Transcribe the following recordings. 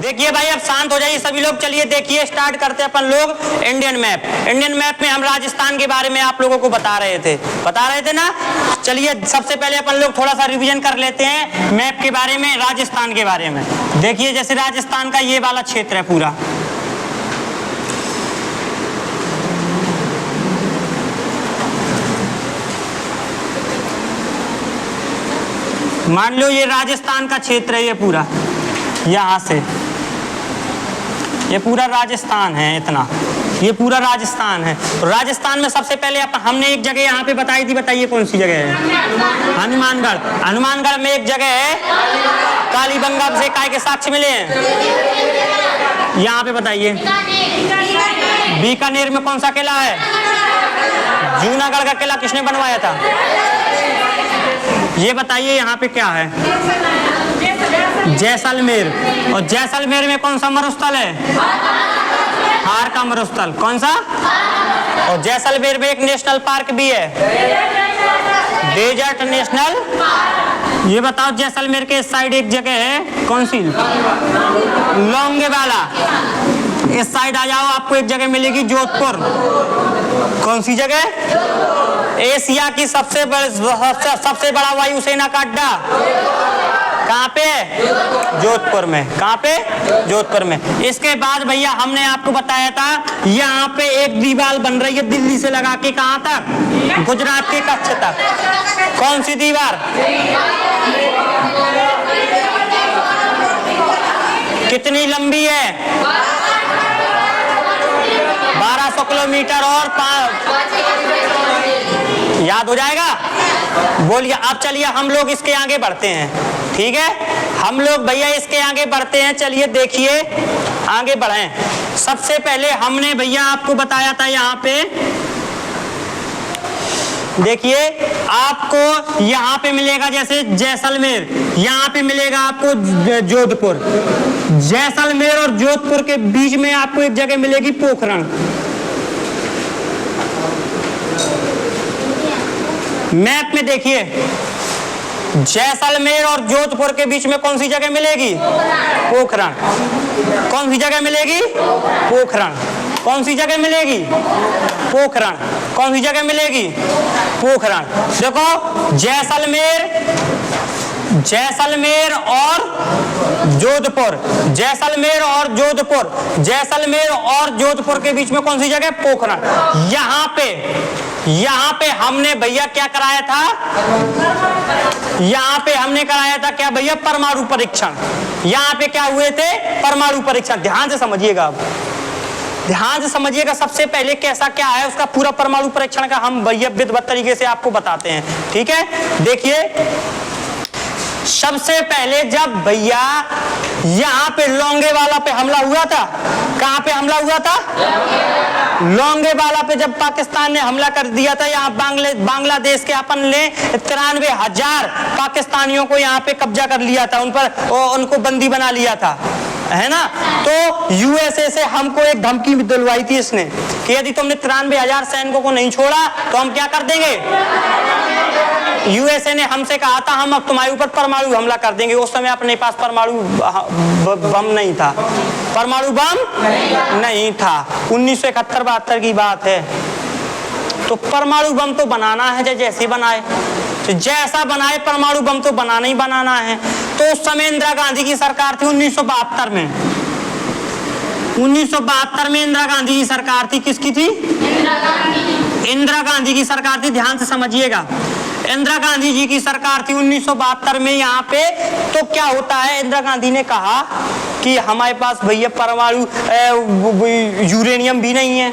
देखिए भाई, अब शांत हो जाइए सभी लोग। चलिए देखिए, स्टार्ट करते हैं अपन लोग इंडियन मैप। इंडियन मैप में हम राजस्थान के बारे में आप लोगों को बता रहे थे ना। चलिए सबसे पहले अपन लोग थोड़ा सा रिवीजन कर लेते हैं मैप के बारे में, राजस्थान के बारे में। देखिए जैसे राजस्थान का ये वाला क्षेत्र है पूरा, मान लो ये राजस्थान का क्षेत्र है, ये पूरा यहाँ से ये पूरा राजस्थान है, इतना ये पूरा राजस्थान है। राजस्थान में सबसे पहले हमने एक जगह यहाँ पे बताई थी, बताइए कौन सी जगह है? हनुमानगढ़। हनुमानगढ़ में एक जगह है कालीबंगा से काय के साक्ष्य मिले हैं, यहाँ पे बताइए। बीकानेर में कौन सा किला है? जूनागढ़ का किला किसने बनवाया था? ये बताइए यहाँ पे क्या है? जैसलमेर। और जैसलमेर में कौन सा मरुस्थल है? हार का मरुस्थल। कौन सा? और जैसलमेर में एक नेशनल पार्क भी है, डेजर्ट नेशनल। ये बताओ जैसलमेर के इस साइड एक जगह है, कौन सी? लोंगेवाला। इस साइड आ जाओ, आपको एक जगह मिलेगी जोधपुर। कौन सी जगह? एशिया की सबसे बड़ा वायुसेना का अड्डा कहाँ पे? जोधपुर में। कहाँ पे? जोधपुर में। इसके बाद भैया हमने आपको बताया था यहाँ पे एक दीवार बन रही है दिल्ली से लगा के, कहाँ तक? गुजरात के कच्छ तक। कौन सी दीवार? कितनी लंबी है? 1200 किलोमीटर। और याद हो जाएगा? बोलिए। अब चलिए हम लोग इसके आगे बढ़ते हैं, ठीक है? हम लोग भैया इसके आगे बढ़ते हैं। चलिए देखिए आगे बढ़ें। सबसे पहले हमने भैया आपको बताया था यहाँ पे, देखिए आपको यहाँ पे मिलेगा जैसे जैसलमेर, यहाँ पे मिलेगा आपको जोधपुर। जैसलमेर और जोधपुर के बीच में आपको एक जगह मिलेगी पोखरण। मैप में देखिए जैसलमेर और जोधपुर के बीच में कौन सी जगह मिलेगी? पोखरण। कौन सी जगह मिलेगी? पोखरण। कौन सी जगह मिलेगी? पोखरण। कौन सी जगह मिलेगी? पोखरण। देखो जैसलमेर और जोधपुर, जैसलमेर और जोधपुर, जैसलमेर और जोधपुर के बीच में कौन सी जगह? पोखरण। यहाँ पे हमने भैया क्या कराया था? यहाँ पे हमने कराया था क्या भैया? परमाणु परीक्षण। यहाँ पे क्या हुए थे? परमाणु परीक्षण। ध्यान से समझिएगा, अब ध्यान से समझिएगा। सबसे पहले कैसा क्या है उसका पूरा परमाणु परीक्षण का हम भैया विधिवत तरीके से आपको बताते हैं, ठीक है? देखिए सबसे पहले जब भैया यहाँ पे लोंगेवाला पे हमला हुआ था, कहाँ पे हमला हुआ था? लोंगेवाला पे जब पाकिस्तान ने हमला कर दिया था, यहाँ बांग्लादेश के अपन ने 93,000 पाकिस्तानियों को यहाँ पे कब्जा कर लिया था, उन पर उनको बंदी बना लिया था, है ना? तो यूएसए से हमको एक धमकी दिलवाई थी इसने कि यदि तुमने 93,000 सैनिकों को नहीं छोड़ा तो हम क्या कर देंगे। यूएसए ने हमसे कहा था हम अब तुम्हारे ऊपर परमाणु हमला कर देंगे। उस समय अपने पास परमाणु बम नहीं था, परमाणु बम नहीं था। 1971-72 की बात है। तो परमाणु बम तो बनाना है, जैसे बनाए तो जैसा बनाए परमाणु बम तो बनाना ही बनाना है। तो उस समय इंदिरा गांधी की सरकार थी 1972 में। 1972 में इंदिरा गांधी की सरकार थी। किसकी थी? इंदिरा गांधी की सरकार थी। ध्यान से समझिएगा, इंदिरा गांधी जी की सरकार थी 1972 में यहाँ पे। तो क्या होता है, इंदिरा गांधी ने कहा कि हमारे पास भैया परमाणु यूरेनियम भी नहीं है।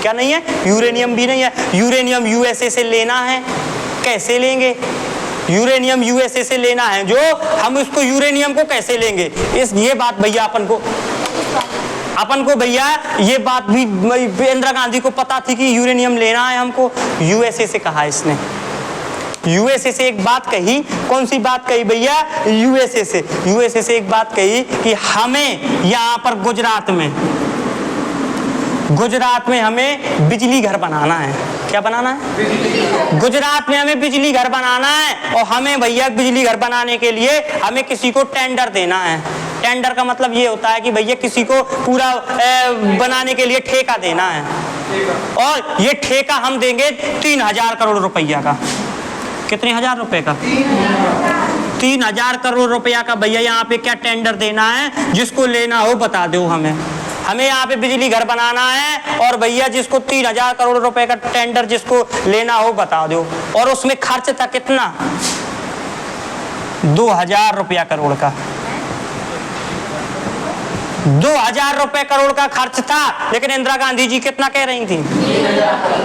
क्या नहीं है? यूरेनियम भी नहीं है। यूरेनियम यूएसए से लेना है। कैसे लेंगे? यूरेनियम यूएसए से लेना है, जो हम उसको यूरेनियम को कैसे लेंगे? ये बात भैया अपन को भैया ये बात भी इंदिरा गांधी को पता थी कि यूरेनियम लेना है हमको। यूएसए से कहा इसने, यूएसए से एक बात कही। कौन सी बात कही भैया? यूएसए से एक बात कही कि हमें यहाँ पर गुजरात में गुजरात में हमें बिजली घर बनाना है। क्या बनाना है? गुजरात में हमें बिजली घर बनाना है और हमें भैया बिजली घर बनाने के लिए हमें किसी को टेंडर देना है। टेंडर का मतलब ये होता है कि भैया किसी को पूरा बनाने के लिए ठेका देना है और ये ठेका हम देंगे 3000 करोड़ रुपया का। कितने हजार रुपए का? 3000 करोड़ रुपया का भैया यहाँ पे क्या टेंडर देना है, जिसको लेना हो बता दो हमें यहाँ पे बिजली घर बनाना है और भैया जिसको 3000 करोड़ रुपए का टेंडर जिसको लेना हो बता दो। और उसमें खर्च था कितना? 2000 रुपया करोड़ का। 2000 रुपए करोड़ का खर्च था, लेकिन इंदिरा गांधी जी कितना कह रही थी?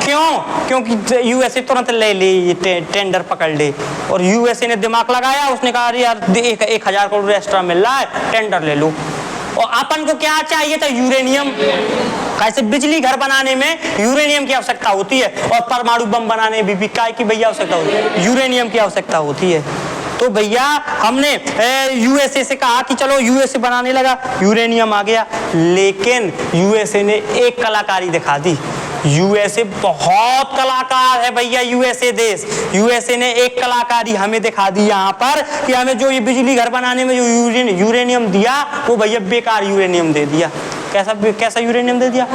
क्यों? क्योंकि यूएसए तुरंत ले ली, टेंडर पकड़ ले और यूएसए ने दिमाग लगाया, उसने कहा यार 1000 करोड़ एक्स्ट्रा मिल रहा है, टेंडर ले लो। और अपन को क्या चाहिए था? यूरेनियम। कैसे? बिजली घर बनाने में यूरेनियम की आवश्यकता होती है और परमाणु बम बनाने में भी काय की भैया आवश्यकता होती है? यूरेनियम की आवश्यकता होती है। तो भैया हमने यूएसए से कहा कि चलो यूएसए बनाने लगा, यूरेनियम आ गया, लेकिन यूएसए ने एक कलाकारी दिखा दी। यूएसए बहुत कलाकार है भैया, यूएसए देश। यूएसए ने एक कलाकारी हमें दिखा दी यहाँ पर कि हमें जो ये बिजली घर बनाने में जो यूरेनियम दिया वो भैया बेकार यूरेनियम दे दिया। कैसा यूरेनियम दे दिया?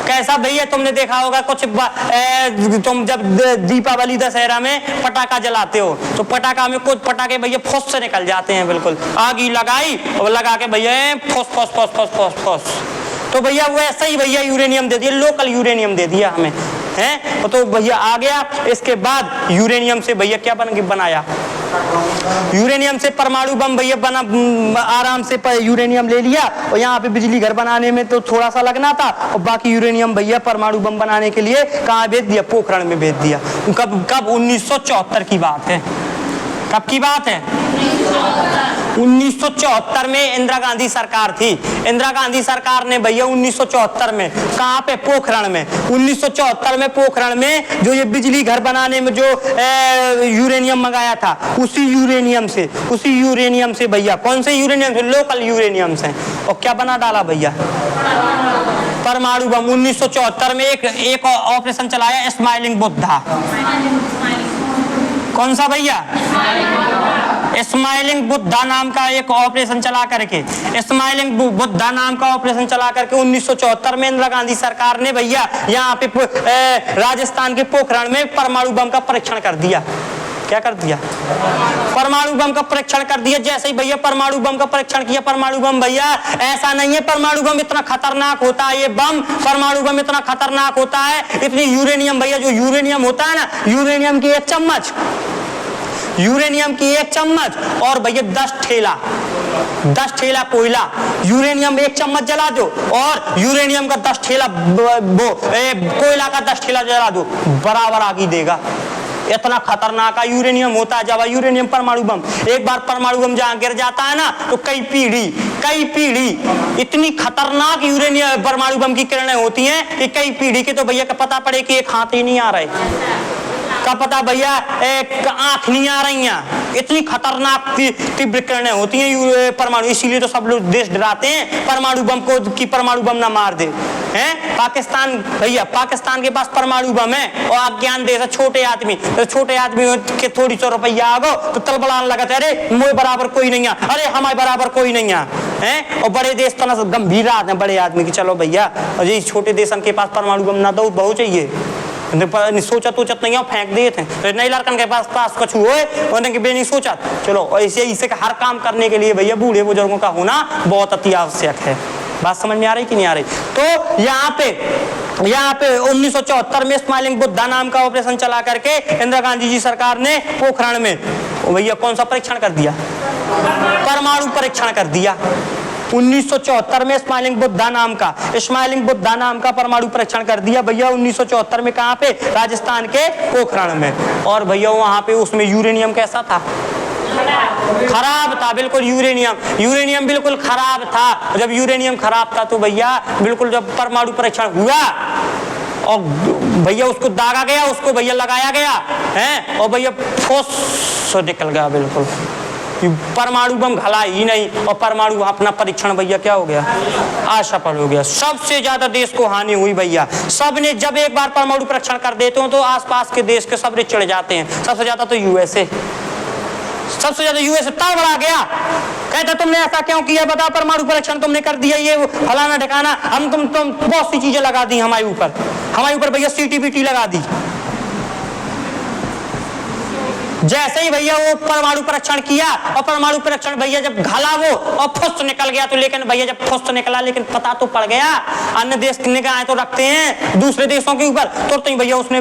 कैसा भैया? तुमने देखा होगा कुछ तुम जब दीपावली दशहरा में पटाखा जलाते हो तो पटाखा में कुछ पटाखे भैया फुस से निकल जाते हैं, बिल्कुल आगी लगाई और लगा के भैया फुस फुस फुस फुस फुस फुस। तो भैया वो ऐसा ही भैया यूरेनियम दे दिया, लोकल यूरेनियम दे दिया हमें, हैं? तो भैया आ गया। इसके बाद यूरेनियम से भैया क्या बनाया? यूरेनियम से परमाणु बम भैया बना, आराम से यूरेनियम ले लिया और यहाँ पे बिजली घर बनाने में तो थोड़ा सा लगना था और बाकी यूरेनियम भैया परमाणु बम बनाने के लिए कहाँ भेज दिया? पोखरण में भेज दिया। कब? 1974 की बात है। कब की बात है? 1974 में इंदिरा गांधी सरकार थी। इंदिरा गांधी सरकार ने भैया 1974 में कहाँ पे? पोखरण में। 1974 में पोखरण में जो ये बिजली घर बनाने में जो यूरेनियम मंगाया था, उसी यूरेनियम से भैया, कौन से यूरेनियम से? लोकल यूरेनियम से। और क्या बना डाला भैया? परमाणु बम। 1974 में एक ऑपरेशन चलाया, स्माइलिंग बुद्धा। कौन सा भैया? स्माइलिंग बुद्धा नाम का एक ऑपरेशन चला करके, स्माइलिंग बुद्धा नाम का ऑपरेशन चला करके 1974 में इंदिरा गांधी सरकार ने भैया यहाँ पे राजस्थान के पोखरण में परमाणु बम का परीक्षण कर दिया। क्या कर दिया? परमाणु बम का परीक्षण कर दिया। जैसे ही भैया परमाणु बम का परीक्षण किया, परमाणु बम भैया ऐसा नहीं है, परमाणु बम इतना खतरनाक होता है, ये बम परमाणु बम इतना खतरनाक होता है, इतनी यूरेनियम भैया, जो यूरेनियम होता है ना, यूरेनियम की एक चम्मच और भैया 10 ठेला कोयला, यूरेनियम 1 चम्मच जला दो और यूरेनियम का 10 ठेला कोयला का 10 ठेला जला दो, बराबर आगी देगा। इतना खतरनाक यूरेनियम होता है। जब यूरेनियम परमाणु बम, एक बार परमाणु बम जहाँ गिर जाता है ना तो कई पीढ़ी इतनी खतरनाक यूरेनियम परमाणु बम की किरणें होती हैं कि कई पीढ़ी के तो भैया का पता पड़े कि एक हाथ ही नहीं आ रहे, का पता भैया एक आंख नहीं आ रही हैं। इतनी खतरनाक तीव्र किरणें होती हैं परमाणु। इसीलिए तो सब लोग देश डराते हैं परमाणु बम को कि परमाणु बम ना मार दे, हैं? पाकिस्तान भैया, पाकिस्तान के पास परमाणु बम है और अज्ञान देश है, छोटे आदमी के थोड़ी सौ रुपया आ गो तो तलबलान लगता है, अरे मोए बराबर कोई नहीं है, अरे हमारे बराबर कोई नहीं है। और बड़े देश तो ना गंभीर आते हैं बड़े आदमी की, चलो भैया और ये छोटे देशन के पास परमाणु बम ना दो, बहुत चाहिए, सोचत नहीं हो, फेंक दिए थे। नहीं लड़कन के पास कुछ हुए नहीं सोचा, चलो। और इसे हर काम करने के लिए भैया बूढ़े बुजुर्गों का होना बहुत अति आवश्यक है। बात समझ में आ रही कि नहीं आ रही? तो यहाँ पे 1974 में स्माइलिंग बुद्धा नाम का ऑपरेशन चला करके इंदिरा गांधी जी सरकार ने पोखरण में भैया कौन सा परीक्षण कर दिया? परमाणु परीक्षण कर दिया। 1974 में स्माइलिंग बुद्धा नाम का परमाणु परीक्षण कर दिया भैया 1974 में। कहाँ पे? राजस्थान के पोखरण में। और भैया वहां पे उसमें यूरेनियम कैसा था? खराब था, बिल्कुल यूरेनियम बिल्कुल खराब था। जब यूरेनियम खराब था तो भैया बिल्कुल जब परमाणु परीक्षण हुआ और भैया उसको दागा गया, उसको भैया लगाया गया है और भैया ठोस निकल गया बिल्कुल। परमाणु बम घला ही नहीं, और परमाणु अपना परीक्षण भैया क्या हो गया, असफल हो गया। सबसे ज्यादा देश को हानि हुई भैया। सबने जब एक बार परमाणु परीक्षण कर देते हो तो आसपास के देश के सबने चिढ़ जाते हैं। सबसे ज्यादा तो यूएसए, सबसे ज्यादा यूएसए तड़बड़ा गया, कहता तुमने ऐसा क्यों किया, बताओ परमाणु परीक्षण तुमने कर दिया, ये फलाना ठिकाना, हम तुम बहुत सी चीजें लगा दी हमारे ऊपर भैया सीटीबीटी लगा दी। जैसे ही भैया वो परमाणु परीक्षण किया, और परमाणु परीक्षण भैया जब घाला वो और फुस्त निकल गया, तो लेकिन भैया जब फुस्त निकला, लेकिन पता तो पड़ गया, अन्य देश निगाहें तो रखते हैं दूसरे देशों के ऊपर, तो भैया उसने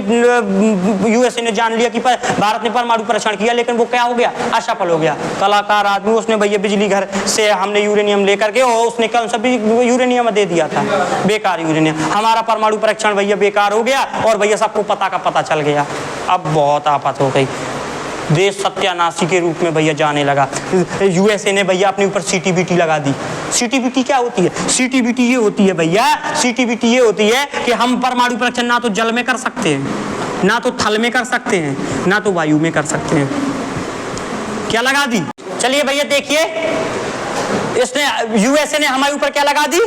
यूएसए ने जान लिया कि भारत ने परमाणु परीक्षण किया, लेकिन वो क्या हो गया, असफल हो गया। कलाकार आदमी, उसने भैया बिजली घर से हमने यूरेनियम लेकर के, और उसने कौन सा भी यूरेनियम दे दिया था, बेकार यूरेनियम। हमारा परमाणु परीक्षण भैया बेकार हो गया, और भैया सबको पता चल गया। अब बहुत आफत हो गई, देश सत्यानाशी के रूप में भैया जाने लगा। यूएसए ने भैया अपने ऊपर सीटीबीटी लगा दी। सीटीबीटी क्या होती है, सीटीबीटी ये होती है भैया, सीटीबीटी ये होती है कि हम परमाणु परीक्षण ना तो जल में कर सकते हैं, ना तो थल में कर सकते हैं, ना तो वायु में कर सकते हैं। क्या लगा दी, चलिए भैया देखिए, इसने यूएसए ने हमारे ऊपर क्या लगा दी,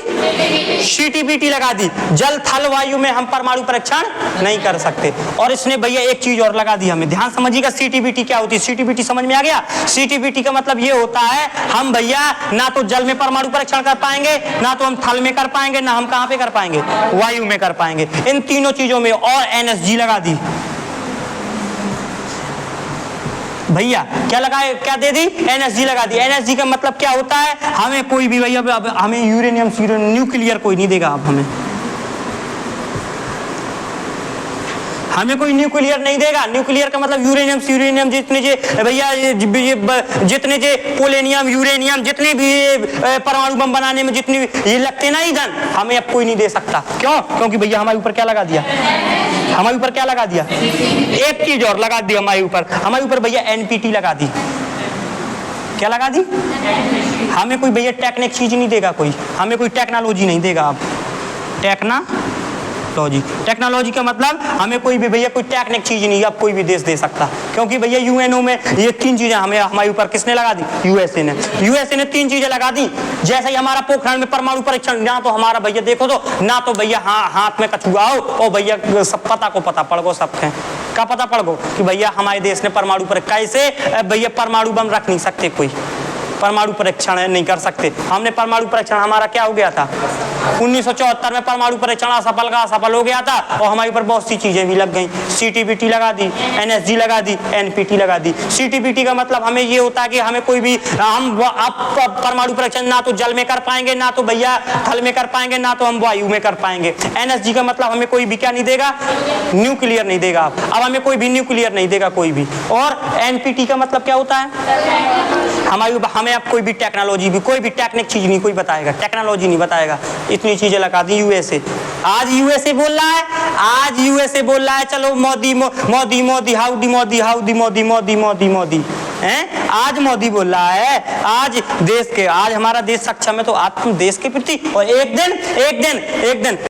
सीटीबीटी लगा दी। जल थल वायु में हम परमाणु परीक्षण नहीं कर सकते। और इसने भैया एक चीज और लगा दी, हमें ध्यान समझिएगा। सीटीबीटी क्या होती है, सीटीबीटी समझ में आ गया। सीटीबीटी का मतलब ये होता है, हम भैया ना तो जल में परमाणु परीक्षण कर पाएंगे, ना तो हम थल में कर पाएंगे, ना हम कहां पे कर पाएंगे, वायु में कर पाएंगे। इन तीनों चीजों में और एनएसजी लगा दी भैया। क्या लगाए, क्या दे दी, एनएसजी लगा दी। एनएसजी का मतलब क्या होता है, हमें कोई भी भैया, हमें यूरेनियम न्यूक्लियर कोई नहीं देगा। अब हमें कोई न्यूक्लियर नहीं देगा। न्यूक्लियर का मतलब यूरेनियम जितने जे भैया, जितने जे पोलेनियम, यूरेनियम, जितने भी परमाणु बम बनाने में जितनी ये लगते ना ईंधन, हमें अब कोई नहीं दे सकता। क्यों, क्योंकि भैया हमारे ऊपर क्या लगा दिया, हमारे ऊपर क्या लगा दिया, एक चीज और लगा दी हमारे ऊपर भैया एनपीटी लगा दी। क्या लगा दी, हमें कोई भैया टेक्निक चीज नहीं देगा, कोई हमें कोई टेक्नोलॉजी नहीं देगा। अब टेक्नोलॉजी का मतलब हमें कोई भी भैया कोई टेक्निक चीज नहीं अब कोई भी देश दे सकता, क्योंकि भैया यूएनओ में ये तीन चीजें हमें हमारे ऊपर किसने लगा दी, यूएसए ने तीन चीजें लगा दी। जैसे ही हमारा पोखरण में परमाणु परीक्षण, ना तो हमारा भैया देखो तो, ना तो भैया हाथ में कछुआ हो, और भैया सब पता पड़ गो, सबके का पता पड़ गो कि भैया हमारे देश ने परमाणु पर कैसे भैया परमाणु बम रख नहीं सकते, कोई परमाणु परीक्षण नहीं कर सकते। हमने परमाणु परीक्षण, हमारा क्या हो गया था 1974 में परमाणु परीक्षण असफल हो गया था, और हमारे ऊपर बहुत सी चीजें भी लग गई। सीटीबीटी लगा दी, एनएसजी लगा दी, एनपीटी लगा दी। सीटीबीटी का मतलब हमें ये होता है कि हमें कोई भी, हम परमाणु परीक्षण ना तो जल में कर पाएंगे, ना तो भैया थल में कर पाएंगे, ना तो हम वायु में कर पाएंगे। एनएसजी का मतलब हमें कोई भी क्या नहीं देगा, न्यूक्लियर नहीं देगा। अब हमें कोई भी न्यूक्लियर नहीं देगा कोई भी। और एनपीटी का मतलब क्या होता है, हमें अब कोई भी टेक्नोलॉजी भी, कोई भी टेक्निक चीज नहीं कोई बताएगा, टेक्नोलॉजी नहीं बताएगा। इतनी चीजें लगा दी यूएसए। आज यूएसए बोल रहा है, चलो मोदी हैं, आज मोदी बोल रहा है, आज हमारा देश सक्षम है, तो आज तुम देश के प्रति, और एक दिन